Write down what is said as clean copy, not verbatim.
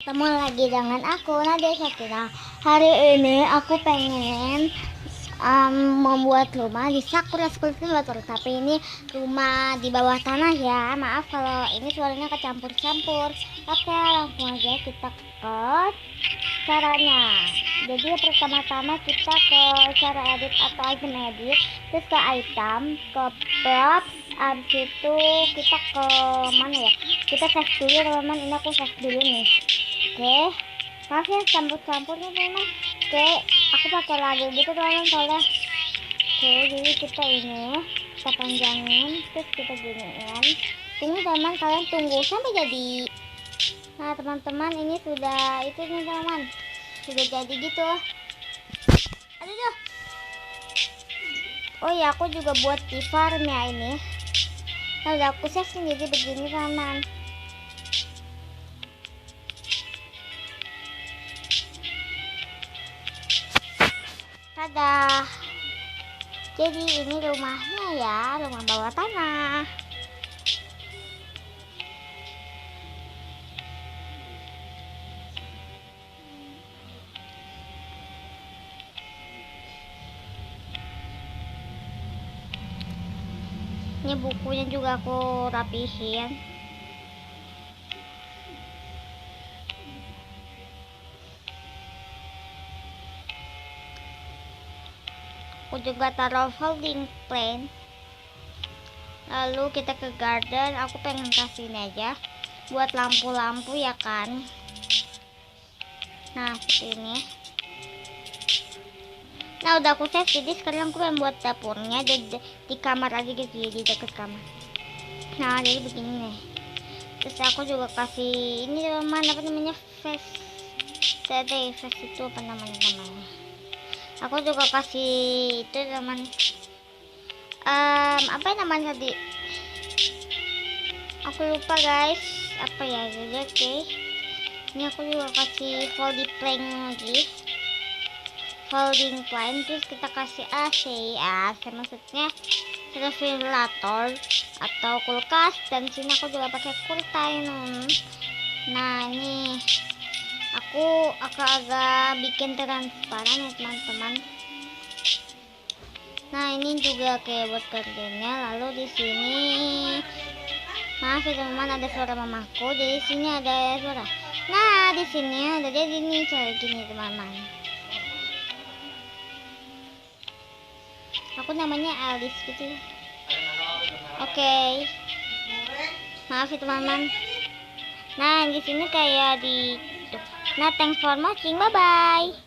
Ketemu lagi dengan aku Nadia Syakira. Hari ini aku pengen membuat rumah di Sakura Kultivator. Tapi ini rumah di bawah tanah ya. Maaf kalau ini suaranya kecampur-campur. Oke, langsung aja kita ke caranya. Jadi pertama-tama kita ke cara edit atau item edit, terus ke item, ke props, abis itu kita ke mana ya? Kita save dulu teman-teman. Ini aku save dulu nih. Oke, maaf ya campur-campurnya teman. Oke, aku pakai lagu gitu teman soalnya. Oke, jadi kita panjangin, terus kita giniin. Tunggu teman, kalian tunggu sampai jadi. Nah teman-teman, ini sudah itu nih teman, sudah jadi gitu. Aduh. Oh ya, aku juga buat di farm ya ini. Nah udah aku save jadi begini teman. Dadah. Jadi ini rumahnya ya, rumah bawah tanah. Ini bukunya juga aku rapihin. Aku juga taruh folding plan. Lalu kita ke garden. Aku pengen kasih ini aja buat lampu-lampu ya kan. Nah seperti ini. Nah udah aku save, jadi sekarang aku pengen buat dapurnya di kamar aja gitu ya, di deket kamar. Nah jadi begini nih. Terus aku juga kasih ini teman, apa namanya, face itu apa namanya. Aku juga kasih itu teman, apa namanya tadi, aku lupa guys, apa ya. Jadi oke, ini aku juga kasih folding plank lagi, folding plank. Terus kita kasih AC maksudnya refrigerator atau kulkas, dan sini aku juga pakai curtain. Nah ini aku agak bikin transparan ya teman-teman. Nah ini juga kayak buat gardennya. Lalu di sini, maaf ya teman-teman, ada suara mamaku, jadi sini ada suara. Nah di sini ada, jadi ini kayak gini teman-teman. Aku namanya Alice gitu. Oke. Maaf ya teman-teman. Nah di sini kayak di. Nah thanks for watching, bye bye.